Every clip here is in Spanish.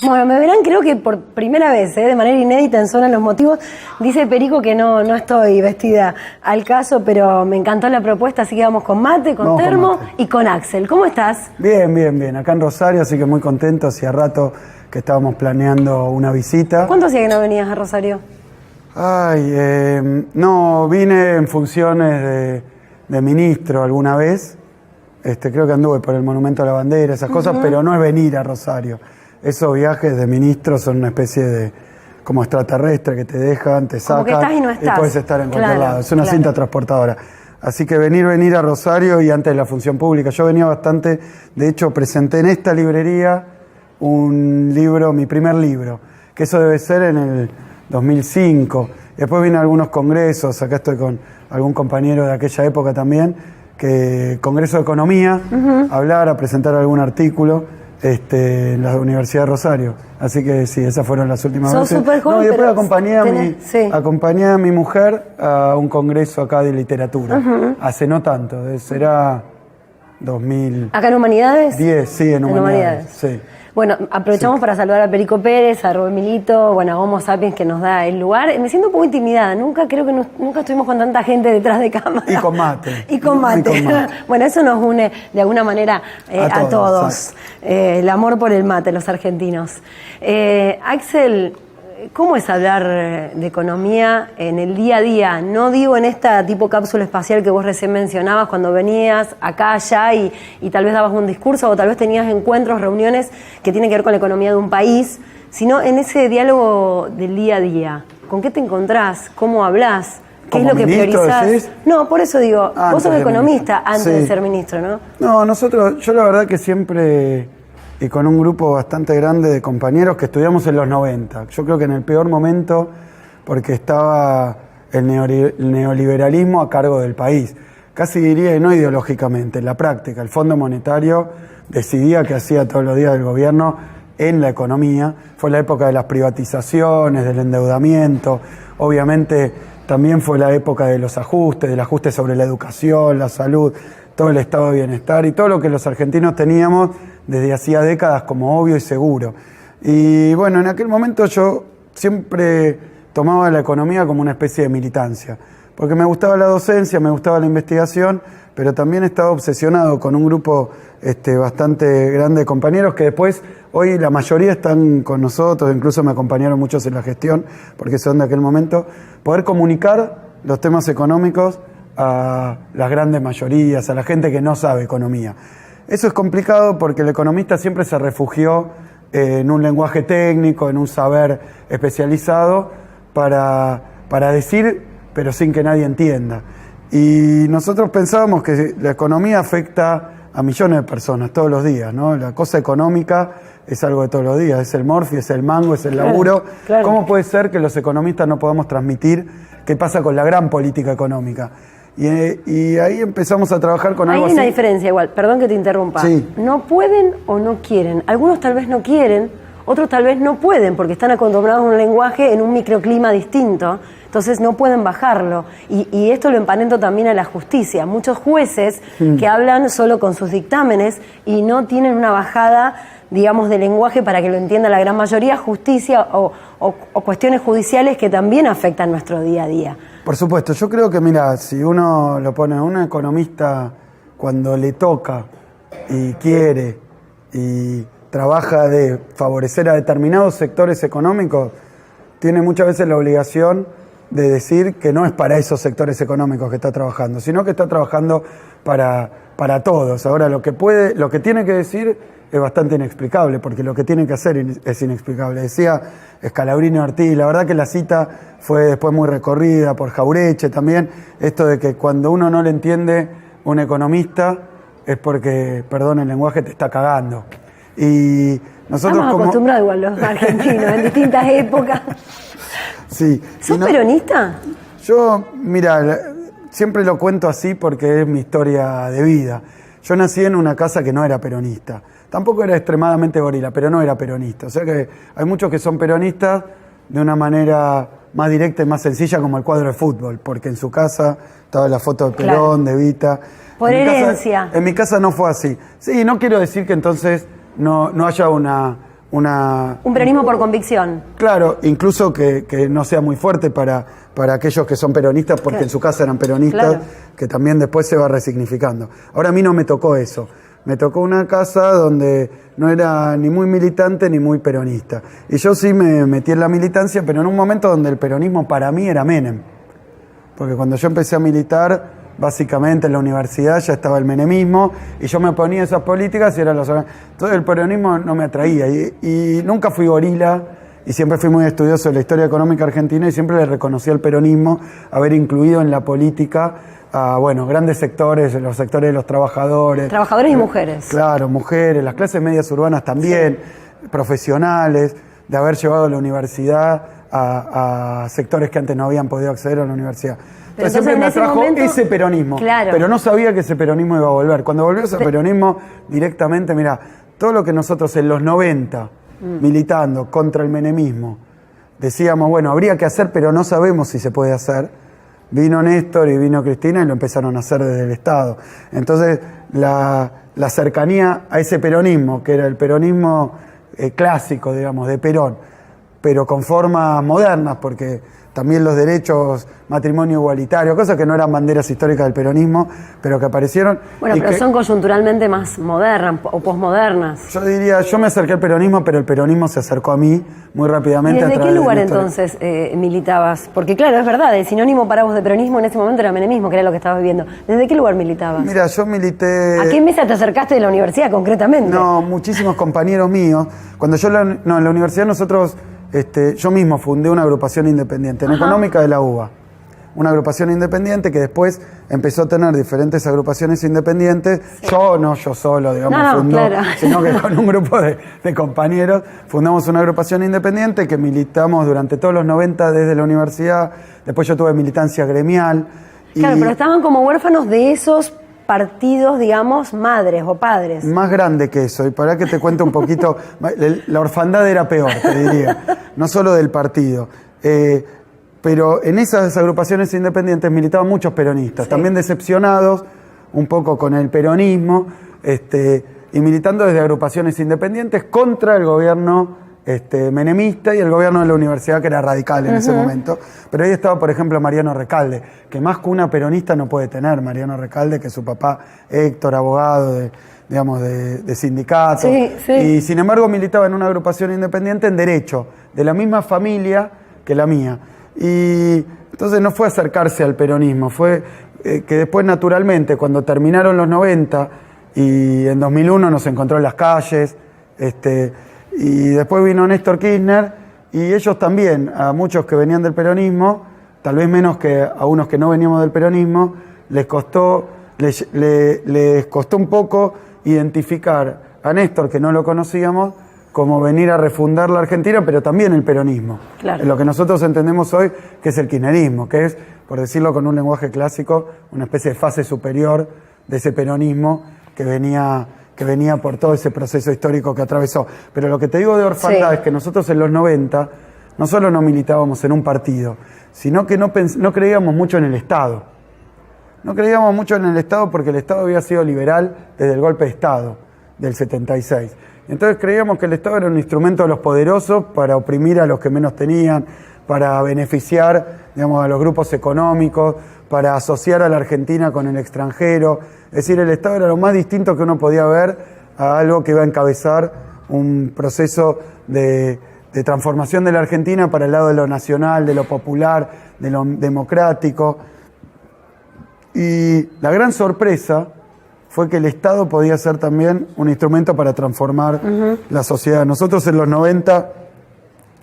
Bueno, me verán creo que por primera vez, de manera inédita en Zona Los Motivos. Dice Perico que no estoy vestida al caso, pero me encantó la propuesta, así que vamos con mate, con termo y con Axel. ¿Cómo estás? Bien. Acá en Rosario, así que muy contento. Hacía rato que estábamos planeando una visita. ¿Cuánto hacía que no venías a Rosario? No, vine en funciones de ministro alguna vez. Creo que anduve por el Monumento a la Bandera, esas cosas, pero no es venir a Rosario. Esos viajes de ministros son una especie de como extraterrestre que te dejan, te sacan, como que estás y no estás. Puedes estar en cualquier lado. Es una cinta transportadora. Así que venir a Rosario y antes de la función pública. Yo venía bastante, de hecho presenté en esta librería un libro, mi primer libro, que eso debe ser en el 2005. Después vine a algunos congresos, acá estoy con algún compañero de aquella época también, que Congreso de Economía, a presentar algún artículo en la Universidad de Rosario. Así que sí, esas fueron las últimas veces. Sos súper joven, y después pero acompañé a mi mujer a un congreso acá de literatura, hace no tanto, será 2000. ¿Acá en Humanidades? 10, sí, en Humanidades. Sí. Bueno, aprovechamos para saludar a Perico Pérez, a Rubén Milito, bueno, a Homo Sapiens que nos da el lugar. Me siento un poco intimidada, nunca estuvimos con tanta gente detrás de cámara. Y con mate. Y con mate. Bueno, eso nos une de alguna manera a todos. El amor por el mate, los argentinos. Axel, ¿cómo es hablar de economía en el día a día? No digo en esta tipo cápsula espacial que vos recién mencionabas, cuando venías acá, allá y tal vez dabas un discurso o tal vez tenías encuentros, reuniones que tienen que ver con la economía de un país, sino en ese diálogo del día a día. ¿Con qué te encontrás? ¿Cómo hablás? ¿Qué es lo que priorizás? ¿Decís? No, por eso digo, vos sos economista antes de ser ministro, ¿no? No, yo la verdad que siempre... y con un grupo bastante grande de compañeros que estudiamos en los 90. Yo creo que en el peor momento, porque estaba el neoliberalismo a cargo del país. Casi diría, no ideológicamente, en la práctica. El Fondo Monetario decidía qué hacía todos los días el gobierno en la economía. Fue la época de las privatizaciones, del endeudamiento. Obviamente también fue la época de los ajustes, del ajuste sobre la educación, la salud, todo el estado de bienestar y todo lo que los argentinos teníamos desde hacía décadas como obvio y seguro. Y bueno, en aquel momento yo siempre tomaba la economía como una especie de militancia, porque me gustaba la docencia, me gustaba la investigación, pero también estaba obsesionado con un grupo bastante grande de compañeros que después, hoy la mayoría están con nosotros, incluso me acompañaron muchos en la gestión, porque son de aquel momento, poder comunicar los temas económicos a las grandes mayorías, a la gente que no sabe economía. Eso es complicado porque el economista siempre se refugió en un lenguaje técnico, en un saber especializado para decir, pero sin que nadie entienda. Y nosotros pensábamos que la economía afecta a millones de personas todos los días, ¿no? La cosa económica es algo de todos los días, es el morfi, es el mango, es el laburo. Claro. ¿Cómo puede ser que los economistas no podamos transmitir qué pasa con la gran política económica? Y ahí empezamos a trabajar con algo así. Hay una diferencia igual, perdón que te interrumpa. Sí. No pueden o no quieren. Algunos tal vez no quieren, otros tal vez no pueden porque están acostumbrados a un lenguaje en un microclima distinto, entonces no pueden bajarlo. Y esto lo emparento también a la justicia. Muchos jueces que hablan solo con sus dictámenes y no tienen una bajada, digamos, de lenguaje para que lo entienda la gran mayoría, justicia o cuestiones judiciales que también afectan nuestro día a día. Por supuesto, yo creo que, mira, si uno lo pone a un economista cuando le toca y quiere y trabaja de favorecer a determinados sectores económicos, tiene muchas veces la obligación de decir que no es para esos sectores económicos que está trabajando, sino que está trabajando para todos. Ahora, lo que tiene que decir es bastante inexplicable, porque lo que tiene que hacer es inexplicable. Decía Scalabrini Ortiz, la verdad que la cita fue después muy recorrida por Jaureche también, esto de que cuando uno no le entiende un economista es porque, perdón el lenguaje, te está cagando. Y nosotros estamos acostumbrados igual los argentinos en distintas épocas. Sí. ¿Sos peronista? Yo, mira, siempre lo cuento así porque es mi historia de vida. Yo nací en una casa que no era peronista. Tampoco era extremadamente gorila, pero no era peronista. O sea que hay muchos que son peronistas de una manera más directa y más sencilla, como el cuadro de fútbol, porque en su casa estaba la foto de Perón, de Evita. Por herencia. En mi casa no fue así. Sí, no quiero decir que entonces no haya una Un peronismo por convicción. Claro, incluso que no sea muy fuerte para aquellos que son peronistas, porque en su casa eran peronistas, que también después se va resignificando. Ahora a mí no me tocó eso. Me tocó una casa donde no era ni muy militante ni muy peronista. Y yo sí me metí en la militancia, pero en un momento donde el peronismo para mí era Menem. Porque cuando yo empecé a militar, básicamente en la universidad ya estaba el menemismo, y yo me oponía a esas políticas y eran los... Entonces el peronismo no me atraía. Y nunca fui gorila, y siempre fui muy estudioso de la historia económica argentina, y siempre le reconocí al peronismo haber incluido en la política a, grandes sectores, los sectores de los trabajadores. Trabajadores y mujeres. Claro, mujeres, las clases medias urbanas también, profesionales, de haber llevado la universidad a sectores que antes no habían podido acceder a la universidad. Entonces siempre me atrajo ese peronismo, pero no sabía que ese peronismo iba a volver. Cuando volvió ese peronismo, directamente, mira, todo lo que nosotros en los 90, militando contra el menemismo, decíamos, habría que hacer, pero no sabemos si se puede hacer. Vino Néstor y vino Cristina y lo empezaron a hacer desde el Estado. Entonces, la cercanía a ese peronismo, que era el peronismo clásico, digamos, de Perón, pero con formas modernas, porque también los derechos, matrimonio igualitario, cosas que no eran banderas históricas del peronismo, pero que aparecieron. Bueno, pero son coyunturalmente más modernas o posmodernas. Yo diría, yo me acerqué al peronismo, pero el peronismo se acercó a mí muy rápidamente. ¿Y desde qué lugar entonces militabas? Porque claro, es verdad, el sinónimo para vos de peronismo en ese momento era menemismo, que era lo que estabas viviendo. ¿Desde qué lugar militabas? Mira, yo milité... ¿A qué mesa te acercaste de la universidad concretamente? No, muchísimos compañeros míos. Cuando yo en la universidad nosotros... yo mismo fundé una agrupación independiente, en económica de la UBA. Una agrupación independiente que después empezó a tener diferentes agrupaciones independientes. Sí. Yo solo, digamos, sino que con un grupo de compañeros fundamos una agrupación independiente que militamos durante todos los 90 desde la universidad. Después yo tuve militancia gremial. Claro, pero estaban como huérfanos de esos partidos, digamos, madres o padres. Más grande que eso, y para que te cuente un poquito, la orfandad era peor, te diría, no solo del partido. Pero en esas agrupaciones independientes militaban muchos peronistas, también decepcionados un poco con el peronismo, y militando desde agrupaciones independientes contra el gobierno menemista y el gobierno de la universidad, que era radical en ese momento. Pero ahí estaba, por ejemplo, Mariano Recalde, que más que una peronista no puede tener. Mariano Recalde, que su papá Héctor, abogado de sindicatos, y sin embargo militaba en una agrupación independiente en derecho, de la misma familia que la mía. Y entonces no fue acercarse al peronismo, fue que después, naturalmente, cuando terminaron los 90 y en 2001 nos encontró en las calles, y después vino Néstor Kirchner, y ellos también, a muchos que venían del peronismo, tal vez menos que a unos que no veníamos del peronismo, les costó un poco identificar a Néstor, que no lo conocíamos, como venir a refundar la Argentina, pero también el peronismo. Claro. Lo que nosotros entendemos hoy que es el kirchnerismo, que es, por decirlo con un lenguaje clásico, una especie de fase superior de ese peronismo que venía por todo ese proceso histórico que atravesó. Pero lo que te digo de orfandad es que nosotros en los 90 no solo no militábamos en un partido, sino que no creíamos mucho en el Estado. No creíamos mucho en el Estado porque el Estado había sido liberal desde el golpe de Estado del 76. Entonces creíamos que el Estado era un instrumento de los poderosos para oprimir a los que menos tenían, para beneficiar, a los grupos económicos, para asociar a la Argentina con el extranjero. Es decir, el Estado era lo más distinto que uno podía ver a algo que iba a encabezar un proceso de transformación de la Argentina para el lado de lo nacional, de lo popular, de lo democrático. Y la gran sorpresa fue que el Estado podía ser también un instrumento para transformar la sociedad. Nosotros en los 90,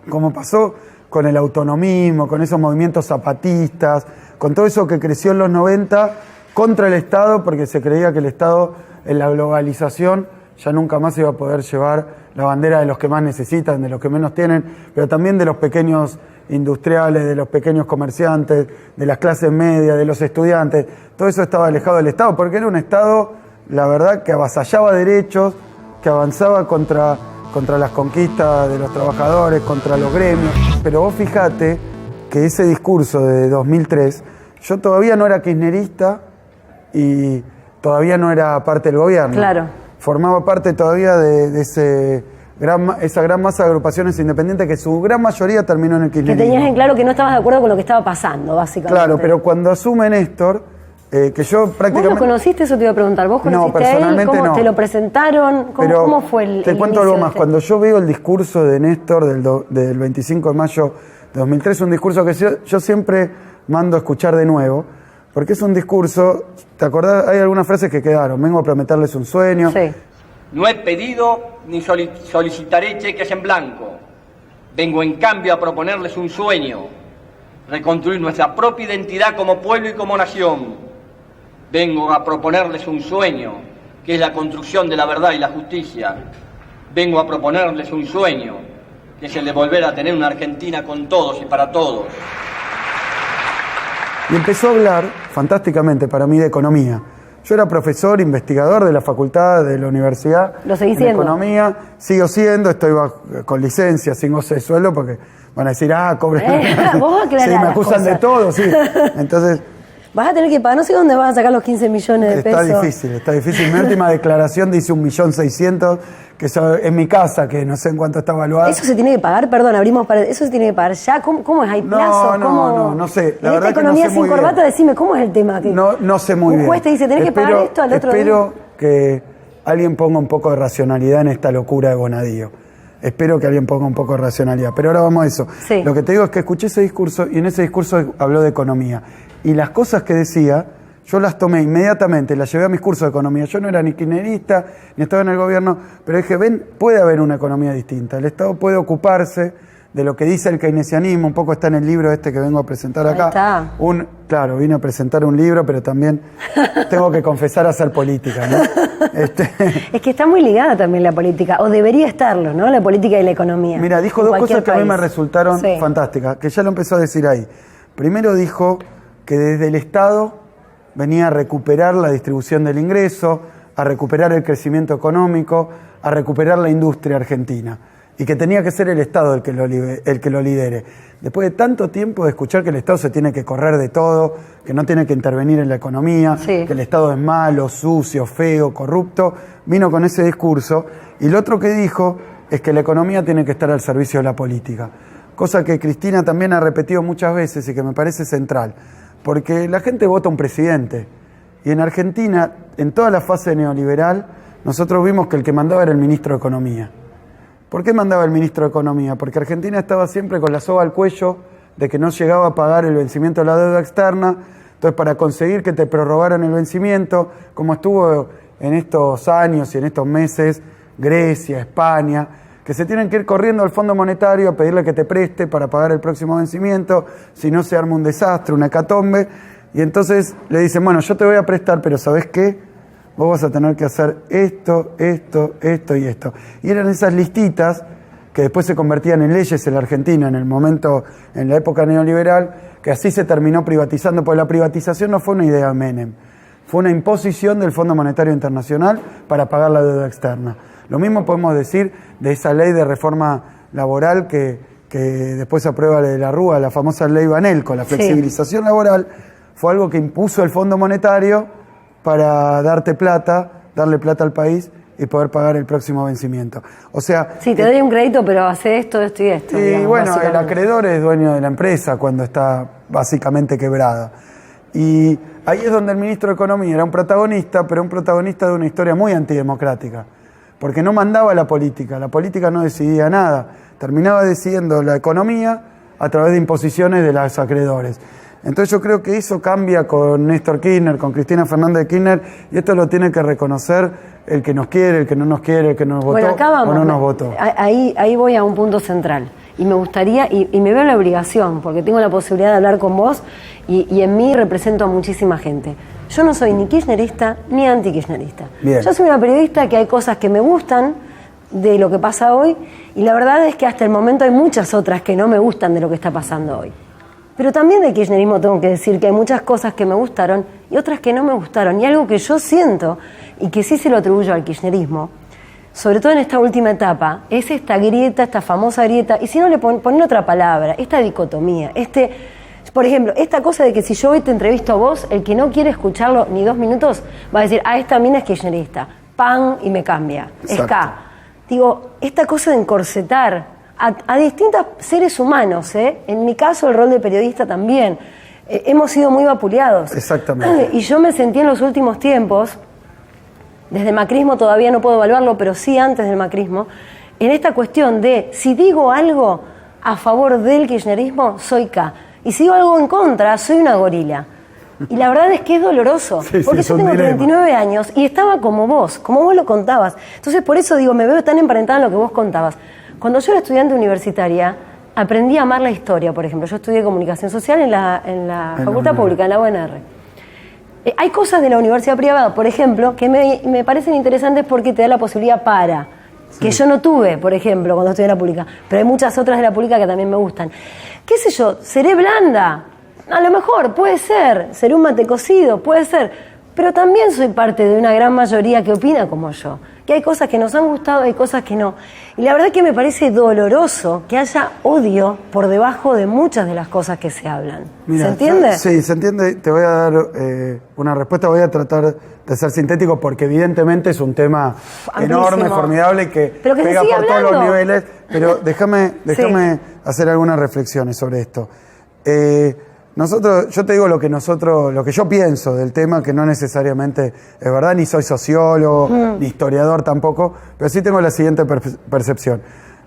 como pasó con el autonomismo, con esos movimientos zapatistas, con todo eso que creció en los 90 contra el Estado, porque se creía que el Estado en la globalización ya nunca más iba a poder llevar la bandera de los que más necesitan, de los que menos tienen, pero también de los pequeños industriales, de los pequeños comerciantes, de las clases medias, de los estudiantes. Todo eso estaba alejado del Estado, porque era un Estado, la verdad, que avasallaba derechos, que avanzaba contra las conquistas de los trabajadores, contra los gremios. Pero vos fijate que ese discurso de 2003, yo todavía no era kirchnerista y todavía no era parte del gobierno. Claro. Formaba parte todavía de ese esa gran masa de agrupaciones independientes que su gran mayoría terminó en el kirchnerismo. Que tenías en claro que no estabas de acuerdo con lo que estaba pasando, básicamente. Claro, pero cuando asume Néstor, que yo prácticamente... ¿Vos lo conociste? Eso te iba a preguntar. ¿Vos conociste personalmente a él? ¿Cómo no. ¿Te lo presentaron? ¿Cómo fue el Te cuento algo más. Cuando yo veo el discurso de Néstor del 25 de mayo de 2003, un discurso que yo siempre mando a escuchar de nuevo, porque es un discurso, ¿te acordás? Hay algunas frases que quedaron. Vengo a prometerles un sueño. Sí. No he pedido ni solicitaré cheques en blanco. Vengo en cambio a proponerles un sueño, reconstruir nuestra propia identidad como pueblo y como nación. Vengo a proponerles un sueño, que es la construcción de la verdad y la justicia. Vengo a proponerles un sueño, que es el de volver a tener una Argentina con todos y para todos. Y empezó a hablar, fantásticamente para mí, de economía. Yo era profesor, investigador de la facultad, de la universidad. ¿Lo seguís en siendo? Economía, sigo siendo, estoy con licencia, sin goce de sueldo, porque van a decir, cobre. Vos aclarás sí, me las acusan cosas. de todo, sí. Entonces... Vas a tener que pagar, no sé dónde vas a sacar los 15 millones de pesos. Está difícil. Mi última declaración dice 1.600.000, que eso es mi casa, que no sé en cuánto está evaluada. ¿Eso se tiene que pagar? Perdón, abrimos para... ¿Eso se tiene que pagar ya? ¿Cómo es? ¿Hay plazo? No sé. La en verdad esta que no economía sé sin muy corbata, bien. decime, ¿cómo es el tema? No sé muy bien. Un juez te dice, tenés que pagar esto al otro día. Espero que alguien ponga un poco de racionalidad en esta locura de Bonadío. Espero que alguien ponga un poco de racionalidad. Pero ahora vamos a eso. Sí. Lo que te digo es que escuché ese discurso y en ese discurso habló de economía. Y las cosas que decía, yo las tomé inmediatamente, las llevé a mis cursos de economía. Yo no era ni kirchnerista, ni estaba en el gobierno, pero dije, puede haber una economía distinta. El Estado puede ocuparse de lo que dice el keynesianismo, un poco está en el libro este que vengo a presentar acá. Ahí está. Claro, vine a presentar un libro, pero también tengo que confesar hacer política, ¿no? Es que está muy ligada también la política, o debería estarlo, ¿no? La política y la economía. Mira, dijo dos cosas que a mí me resultaron fantásticas, que ya lo empezó a decir ahí. Primero dijo que desde el Estado venía a recuperar la distribución del ingreso, a recuperar el crecimiento económico, a recuperar la industria argentina. Y que tenía que ser el Estado el que lo lidere. Después de tanto tiempo de escuchar que el Estado se tiene que correr de todo, que no tiene que intervenir en la economía, que el Estado es malo, sucio, feo, corrupto, vino con ese discurso. Y lo otro que dijo es que la economía tiene que estar al servicio de la política. Cosa que Cristina también ha repetido muchas veces y que me parece central. Porque la gente vota un presidente. Y en Argentina, en toda la fase neoliberal, nosotros vimos que el que mandaba era el ministro de Economía. ¿Por qué mandaba el ministro de Economía? Porque Argentina estaba siempre con la soga al cuello de que no llegaba a pagar el vencimiento de la deuda externa. Entonces, para conseguir que te prorrogaran el vencimiento, como estuvo en estos años y en estos meses, Grecia, España, que se tienen que ir corriendo al Fondo Monetario a pedirle que te preste para pagar el próximo vencimiento, si no se arma un desastre, una hecatombe, y entonces le dicen, bueno, yo te voy a prestar, pero ¿sabés qué? Vos vas a tener que hacer esto, esto, esto y esto. Y eran esas listitas que después se convertían en leyes en la Argentina en la época neoliberal, que así se terminó privatizando, porque la privatización no fue una idea de Menem, fue una imposición del Fondo Monetario Internacional para pagar la deuda externa. Lo mismo podemos decir de esa ley de reforma laboral que después aprueba de la Rúa, la famosa ley Banelco, la flexibilización laboral, fue algo que impuso el Fondo Monetario para darle plata al país y poder pagar el próximo vencimiento. O sea... Sí, te doy un crédito, pero hace esto y esto. Y digamos, bueno, el acreedor es dueño de la empresa cuando está básicamente quebrada. Y ahí es donde el ministro de Economía era un protagonista, pero un protagonista de una historia muy antidemocrática. Porque no mandaba la política no decidía nada. Terminaba decidiendo la economía a través de imposiciones de los acreedores. Entonces yo creo que eso cambia con Néstor Kirchner, con Cristina Fernández de Kirchner, y esto lo tiene que reconocer el que nos quiere, el que no nos quiere, el que nos votó o no nos votó. Ahí voy a un punto central. Y me gustaría, y me veo en la obligación, porque tengo la posibilidad de hablar con vos, y en mí represento a muchísima gente. Yo no soy ni kirchnerista ni anti-kirchnerista. Yo soy una periodista que hay cosas que me gustan de lo que pasa hoy, y la verdad es que hasta el momento hay muchas otras que no me gustan de lo que está pasando hoy. Pero también de kirchnerismo tengo que decir que hay muchas cosas que me gustaron y otras que no me gustaron. Y algo que yo siento, y que sí se lo atribuyo al kirchnerismo, sobre todo en esta última etapa, es esta grieta, esta famosa grieta, y si no le ponen otra palabra, esta dicotomía, por ejemplo, esta cosa de que si yo hoy te entrevisto a vos, el que no quiere escucharlo ni 2 minutos va a decir, esta mina es kirchnerista, pan, y me cambia, Exacto. es K. digo, esta cosa de encorsetar a distintos seres humanos, en mi caso el rol de periodista también, hemos sido muy vapuleados. Exactamente. Y yo me sentí en los últimos tiempos, desde el macrismo todavía no puedo evaluarlo, pero sí antes del macrismo, en esta cuestión de si digo algo a favor del kirchnerismo, soy K. Y si digo algo en contra, soy una gorila. Y la verdad es que es doloroso, porque yo tengo 39 años y estaba como vos lo contabas. Entonces por eso digo, me veo tan emparentada en lo que vos contabas. Cuando yo era estudiante universitaria, aprendí a amar la historia, por ejemplo. Yo estudié comunicación social en la Facultad Pública, en la UNR. Hay cosas de la universidad privada, por ejemplo, que me parecen interesantes porque te da la posibilidad que yo no tuve, por ejemplo, cuando estudié en la pública, pero hay muchas otras de la pública que también me gustan. ¿Qué sé yo? ¿Seré blanda? A lo mejor, puede ser. ¿Seré un mate cocido? Puede ser. Pero también soy parte de una gran mayoría que opina como yo. Que hay cosas que nos han gustado, hay cosas que no. Y la verdad que me parece doloroso que haya odio por debajo de muchas de las cosas que se hablan. Mira, ¿se entiende? Sí, se entiende. Te voy a dar una respuesta. Voy a tratar de ser sintético porque evidentemente es un tema enorme, formidable, que pega por todos los niveles. Pero déjame hacer algunas reflexiones sobre esto. Yo te digo lo que yo pienso del tema, que no necesariamente es verdad, ni soy sociólogo, ni historiador tampoco, pero sí tengo la siguiente percepción.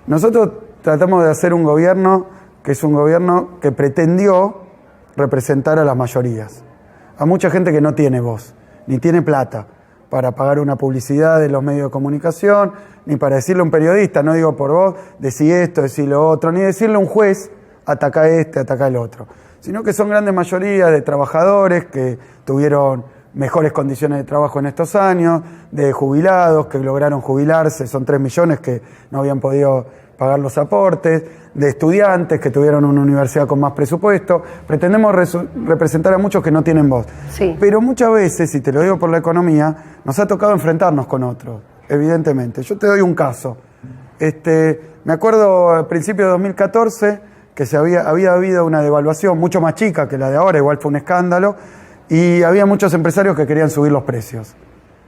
Nosotros tratamos de hacer un gobierno que es un gobierno que pretendió representar a las mayorías. A mucha gente que no tiene voz, ni tiene plata para pagar una publicidad de los medios de comunicación, ni para decirle a un periodista, no digo por vos, decí esto, decí lo otro, ni decirle a un juez, ataca este, ataca el otro. Sino que son grandes mayorías de trabajadores que tuvieron mejores condiciones de trabajo en estos años, de jubilados que lograron jubilarse, son 3 millones que no habían podido pagar los aportes, de estudiantes que tuvieron una universidad con más presupuesto. Pretendemos representar a muchos que no tienen voz. Sí. Pero muchas veces, y te lo digo por la economía, nos ha tocado enfrentarnos con otros, evidentemente. Yo te doy un caso. Me acuerdo al principio de 2014... que había habido una devaluación mucho más chica que la de ahora, igual fue un escándalo, y había muchos empresarios que querían subir los precios.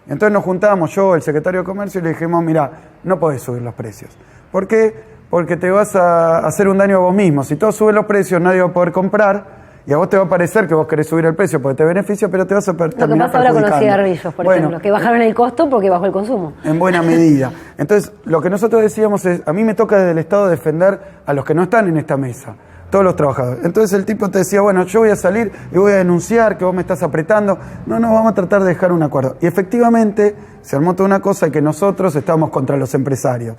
Entonces nos juntábamos, yo, el secretario de Comercio, y le dijimos, mira, no podés subir los precios. ¿Por qué? Porque te vas a hacer un daño a vos mismo. Si todos suben los precios, nadie va a poder comprar, y a vos te va a parecer que vos querés subir el precio porque te beneficia, pero te vas a terminar Lo que pasa ahora con los cigarrillos, por ejemplo, que bajaron el costo porque bajó el consumo. En buena medida. Entonces, lo que nosotros decíamos es, a mí me toca desde el Estado defender a los que no están en esta mesa, todos los trabajadores. Entonces el tipo te decía, bueno, yo voy a salir y voy a denunciar que vos me estás apretando. No, vamos a tratar de dejar un acuerdo. Y efectivamente, se armó toda una cosa que nosotros estábamos contra los empresarios.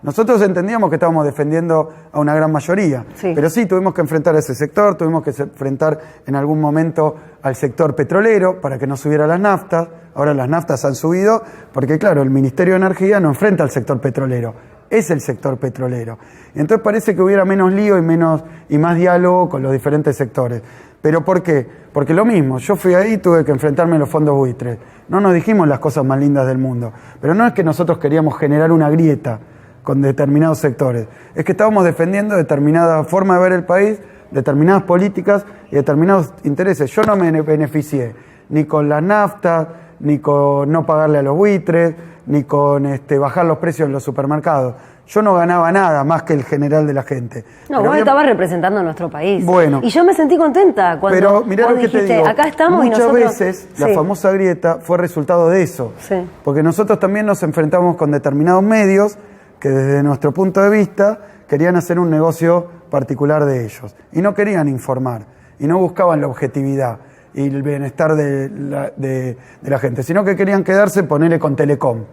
Nosotros entendíamos que estábamos defendiendo a una gran mayoría, pero sí tuvimos que enfrentar a ese sector, tuvimos que enfrentar en algún momento al sector petrolero para que no subiera las naftas. Ahora las naftas han subido porque, claro, el Ministerio de Energía no enfrenta al sector petrolero, es el sector petrolero. Entonces parece que hubiera menos lío y más diálogo con los diferentes sectores. ¿Pero por qué? Porque lo mismo, yo fui ahí y tuve que enfrentarme a los fondos buitres. No nos dijimos las cosas más lindas del mundo, pero no es que nosotros queríamos generar una grieta con determinados sectores. Es que estábamos defendiendo determinada forma de ver el país, determinadas políticas y determinados intereses. Yo no me beneficié ni con las naftas, ni con no pagarle a los buitres, ni con bajar los precios en los supermercados. Yo no ganaba nada más que el general de la gente. No, pero vos estabas representando a nuestro país. Bueno. Y yo me sentí contenta cuando mirá vos lo que dijiste, te digo, acá estamos y nosotros... Muchas veces la famosa grieta fue resultado de eso. Sí. Porque nosotros también nos enfrentamos con determinados medios que desde nuestro punto de vista querían hacer un negocio particular de ellos. Y no querían informar, y no buscaban la objetividad y el bienestar de la gente, sino que querían quedarse, ponerle con Telecom.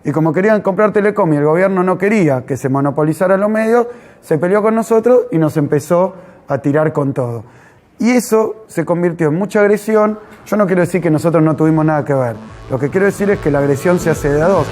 Y como querían comprar Telecom y el gobierno no quería que se monopolizaran los medios, se peleó con nosotros y nos empezó a tirar con todo. Y eso se convirtió en mucha agresión. Yo no quiero decir que nosotros no tuvimos nada que ver. Lo que quiero decir es que la agresión se hace de a dos.